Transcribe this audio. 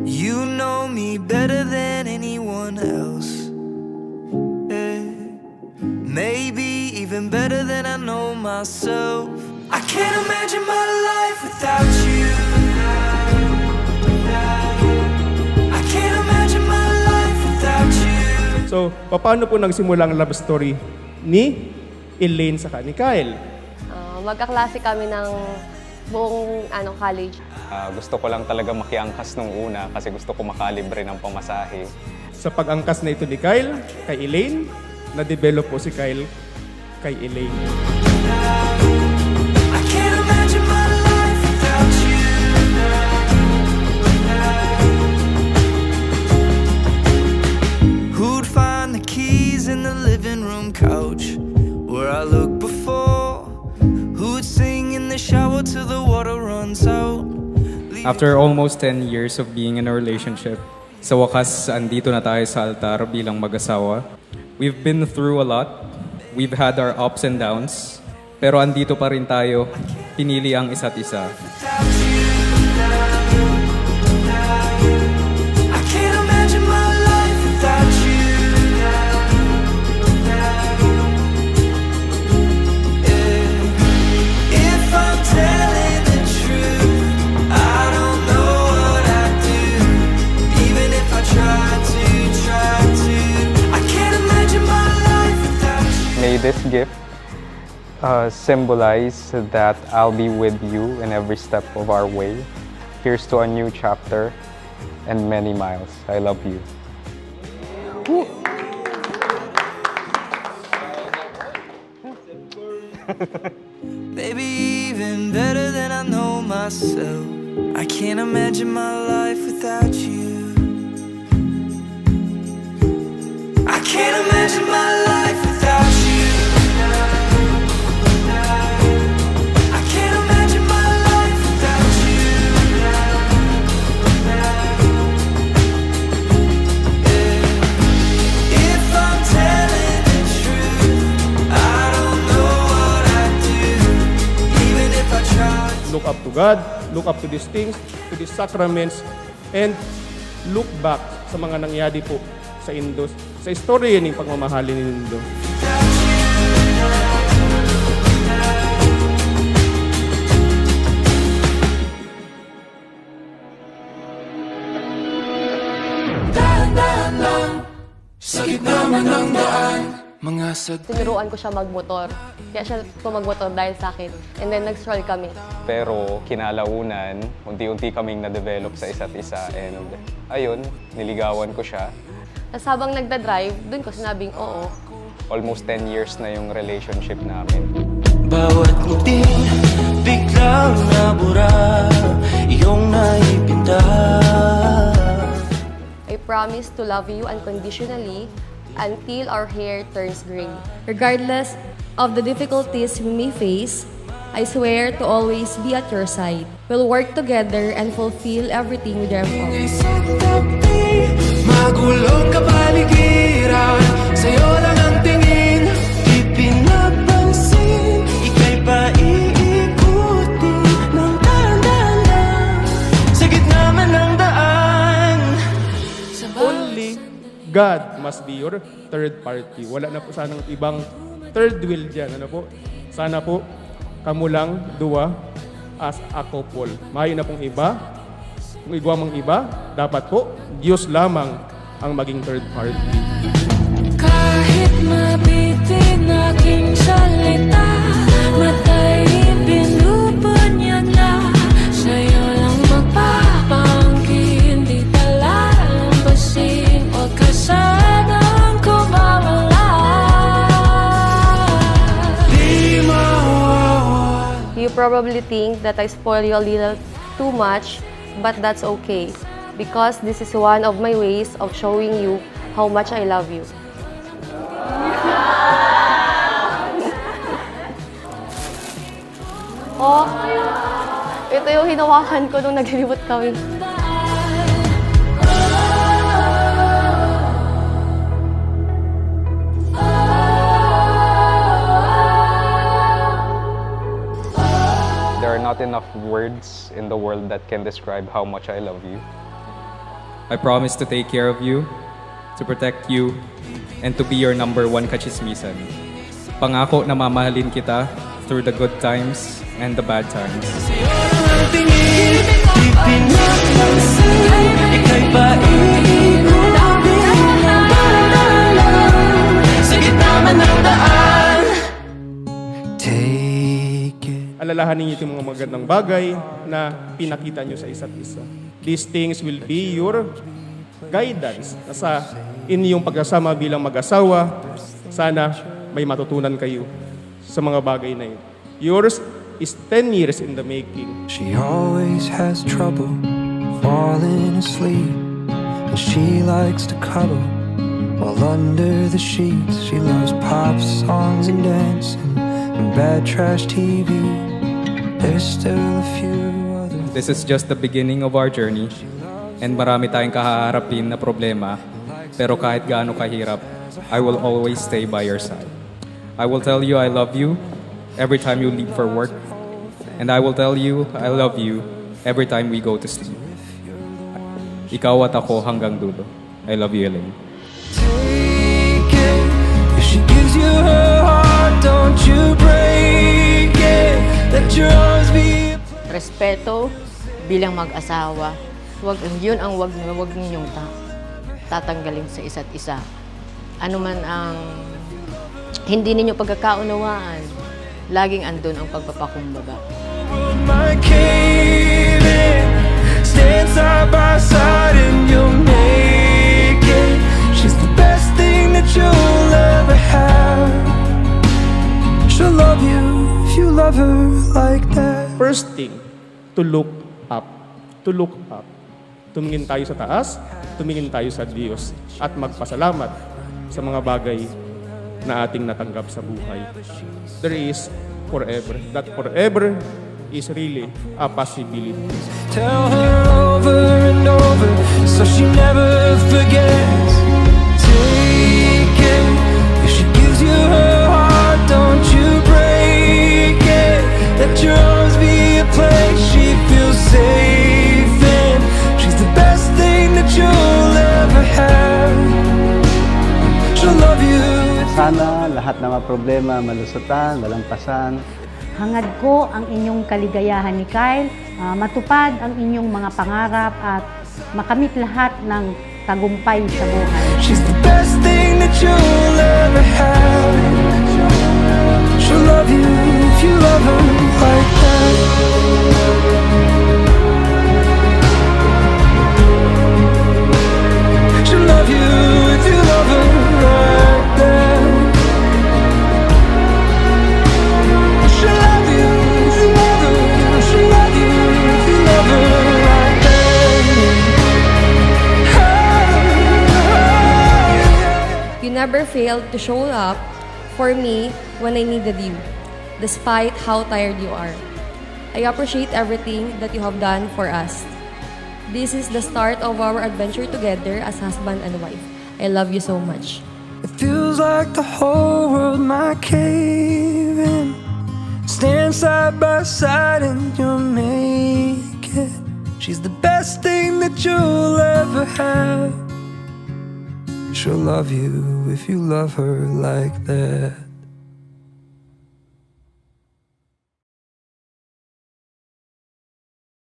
You know me better than anyone else. Maybe even better than I know myself. I can't imagine my life without you. I can't imagine my life without you. So, paano po nagsimula ang love story ni Elaine saka ni Kyle? Magkaklase kami ng buong college. Gusto ko lang talaga makiangkas nung una kasi gusto ko makalibre ng pamasahe. Sa pag-angkas na ito ni Kyle kay Elaine, na-develop po si Kyle kay Elaine. I can't imagine my life without you. Who'd find the keys in the living room couch where I looked before? Who'd sing in the shower till the water runs out? After almost 10 years of being in a relationship, sa wakas, andito na tayo sa altar bilang mag-asawa. We've been through a lot. We've had our ups and downs. Pero andito pa rin tayo, pinili ang isa't isa. I can't imagine my life without you. If I'm telling the truth, I don't know what I'd do. Even if I tried to. I can't imagine my life without you. May this gift symbolize that I'll be with you in every step of our way. Here's to a new chapter and many miles. I love you. Baby, even better than I know myself. I can't imagine my life without you. I can't imagine my life without you. I can't imagine my life without you. If I'm telling the truth, I don't know what I'd do. Even if I tried. Look up to God, look up to these things, to these sacraments, and look back sa mga nangyari po sa Indos, sa istorya ng pagmamahalin ni Indo. Dahan-dahan lang, sa gitna man ng daan, mga Tinuruan ko siya magmotor. Kaya siya magmotor dahil sa akin. And then nag-stroll kami. Pero kinalaunan, unti-unti kaming na-develop sa isa't isa and ayun, niligawan ko siya. Tapos habang nagda-drive, dun ko sinabing oo. Almost 10 years na yung relationship namin. Bawat muting biglang nabura, iyong naipinta. I promise to love you unconditionally until our hair turns gray. Regardless of the difficulties we may face, I swear to always be at your side. We'll work together and fulfill everything with your effort. Magulong kapaligiran, sa'yo lang ang tingin, di pinapansin, ika'y paiikutin ng dahan-dahan, sa gitna man ng daan. Only God must be your third party. Wala na po sanang ibang third wheel dyan. Ano po? Sana po, kamu lang, dua, as a couple. Mayo na pong iba. Kung igwa mang iba, dapat po, Diyos lamang ang maging third party. Kahit mabitin aking salita, matay pinupunyag na, sa'yo lang magpapangkin, di talalambasin, o kasanang kumawala. Di mawawala. You probably think that I spoil you a little too much, but that's okay. Because this is one of my ways of showing you how much I love you. Oh, ito yung hinawakan ko nung naglilibot kami. There are not enough words in the world that can describe how much I love you. I promise to take care of you, to protect you, and to be your number one kachismisan. Pangako na mamahalin kita through the good times and the bad times. Alalahanin niyo itong mga magandang bagay na pinakita niyo sa isa't isa. These things will be your guidance sa inyong pagkasama bilang mag-asawa. Sana may matutunan kayo sa mga bagay na yun. Yours is 10 years in the making. She always has trouble falling asleep, and she likes to cuddle while under the sheets. She loves pop songs and dancing and bad trash TV. There's still a few others. This is just the beginning of our journey, and marami tayong kahaharapin na problema, pero kahit gaano kahirap, I will always stay by your side. I will tell you I love you every time you leave for work, and I will tell you I love you every time we go to sleep. Ikaw at ako hanggang dulo. I love you, Elaine. Take it. If she gives you her heart, don't you break it. Let your arms be. Respeto bilang mag-asawa. Yun ang wag ninyong tatanggalin sa isa't isa. Ano man ang hindi ninyo pagkakaunawaan, laging andun ang pagpapakumbaga. My cave in. Stand side by side and you'll make it. She's the best thing that you'll ever have. She'll love you if you love her like that. First thing, to look up. To look up. Tumingin tayo sa taas, tumingin tayo sa Diyos, at magpasalamat sa mga bagay na ating natanggap sa buhay. There is forever. That forever is really a possibility. Tell her over and over so she never forgets. Take it. If she gives you her heart, don't you break it. Let your arms be a place she feels safe in. She's the best thing that you'll ever have. She'll love you. Sana lahat ng mga problema malusutan, malampasan. Hangad ko ang inyong kaligayahan ni Kyle, matupad ang inyong mga pangarap at makamit lahat ng tagumpay sa buhay. She's the best thing that you'll ever have. She'll love you if you love her like that. She'll love you if you love her like that. She'll love you if you love her. She'll love you if you love her like that. You never failed to show up for me when I needed you, despite how tired you are. I appreciate everything that you have done for us. This is the start of our adventure together as husband and wife. I love you so much. It feels like the whole world might cave in. Stand side by side and you'll make it. She's the best thing that you'll ever have. She'll love you if you love her like that.